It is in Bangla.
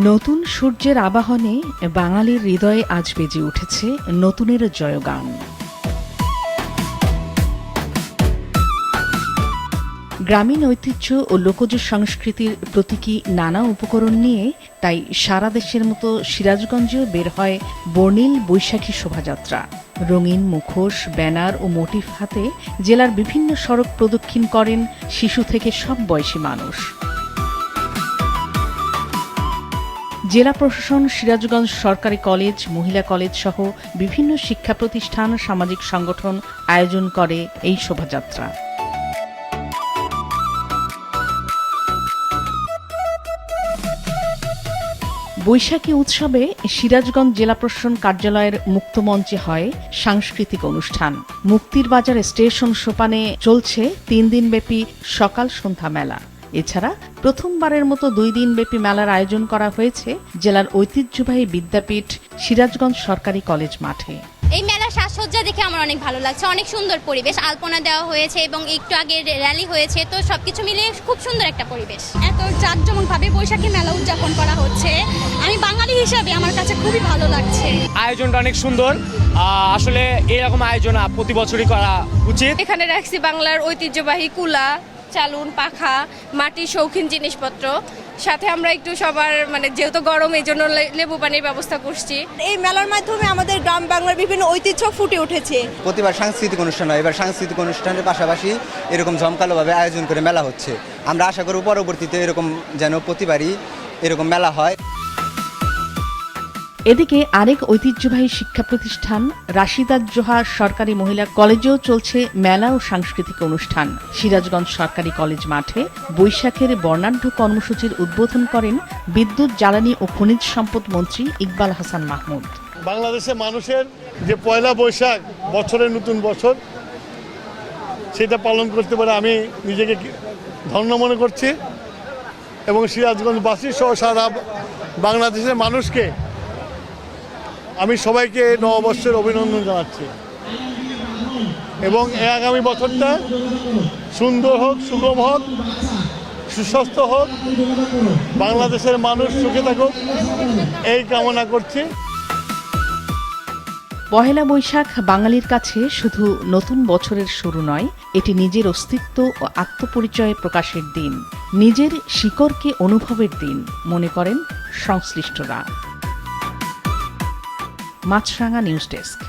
নতুন সূর্যের আবাহনে বাঙালির হৃদয়ে আজ বেজে উঠেছে নতুনের জয়গান। গ্রামীণ ঐতিহ্য ও লোকজ সংস্কৃতির প্রতীকী নানা উপকরণ নিয়ে তাই সারা দেশের মতো সিরাজগঞ্জেও বের হয় বর্ণিল বৈশাখী শোভাযাত্রা। রঙিন মুখোশ, ব্যানার ও মোটিফ হাতে জেলার বিভিন্ন সড়ক প্রদক্ষিণ করেন শিশু থেকে সব বয়সী মানুষ। জেলা প্রশাসন, সিরাজগঞ্জ সরকারি কলেজ, মহিলা কলেজ সহ বিভিন্ন শিক্ষা প্রতিষ্ঠান, সামাজিক সংগঠন আয়োজন করে এই শোভাযাত্রা। বৈশাখী উৎসবে সিরাজগঞ্জ জেলা প্রশাসন কার্যালয়ের মুক্তমঞ্চে হয় সাংস্কৃতিক অনুষ্ঠান। মুক্তির বাজার স্টেশন সোপানে চলছে 3 দিনব্যাপী সকাল সন্ধ্যা মেলা। এছাড়া প্রথমবারের মতো 2 দিনব্যাপী মেলার আয়োজন করা হয়েছে জেলার ঐতিহ্যবাহী বিদ্যাপীঠ সিরাজগঞ্জ সরকারি কলেজ মাঠে। এই মেলার সাজসজ্জা দেখে আমার অনেক ভালো লাগছে। অনেক সুন্দর পরিবেশ, আলপনা দেওয়া হয়েছে এবং একটু আগে র্যালি হয়েছে, তো সবকিছু মিলিয়ে খুব সুন্দর একটা পরিবেশ। এত জাঁকজমকভাবে বৈশাখী মেলা উদযাপন করা হচ্ছে, আমি বাঙালি হিসাবে আমার কাছে খুবই ভালো লাগছে। আয়োজনটা অনেক সুন্দর। আসলে এরকম আয়োজন প্রতি বছরই করা উচিত। এখানে রাখছি বাংলার ঐতিহ্যবাহী কুলা, চালুন, পাখা, মাটির শৌখিন জিনিসপত্র। সাথে আমরা একটু সবার যেহেতু গরম, এই জন্য লেবু পানির ব্যবস্থা করছি। এই মেলার মাধ্যমে আমাদের গ্রাম বাংলার বিভিন্ন ঐতিহ্য ফুটে উঠেছে। প্রতিবার সাংস্কৃতিক অনুষ্ঠান হয়, এবার সাংস্কৃতিক অনুষ্ঠানের পাশাপাশি এরকম জমকালোভাবে আয়োজন করে মেলা হচ্ছে। আমরা আশা করব পরবর্তীতে এরকম যেন প্রতিবারই এরকম মেলা হয়। এদিকে আরেক ঐতিহ্যবাহী শিক্ষা প্রতিষ্ঠান রাশিদাত জোহা সরকারি মহিলা কলেজেও চলছে মেলা ও সাংস্কৃতিক অনুষ্ঠান। সিরাজগঞ্জ সরকারি কলেজ মাঠে বৈশাখের বর্ণাঢ্য কর্মসূচির উদ্বোধন করেন বিদ্যুৎ, জ্বালানি ও খনিজ সম্পদ মন্ত্রী ইকবাল হাসান মাহমুদ। বাংলাদেশের মানুষের যে পয়লা বৈশাখ, বছরের নতুন বছর, সেটা পালন করতে পারে আমি নিজেকে ধন্য মনে করছি এবং সিরাজগঞ্জবাসী সহ সারা বাংলাদেশের মানুষকে আমি সবাইকে নববর্ষের অভিনন্দন জানাচ্ছি এবং এই আগামী বছরটা সুন্দর হোক, সুগম হোক, সুস্বাস্থ্য হোক, বাংলাদেশের মানুষ সুখে থাকুক, এই কামনা করছি। পহেলা বৈশাখ বাঙালির কাছে শুধু নতুন বছরের শুরু নয়, এটি নিজের অস্তিত্ব ও আত্মপরিচয় প্রকাশের দিন, নিজের শিকড়কে অনুভবের দিন মনে করেন সংশ্লিষ্টরা। মাছরাঙা নিউজ ডেস্ক।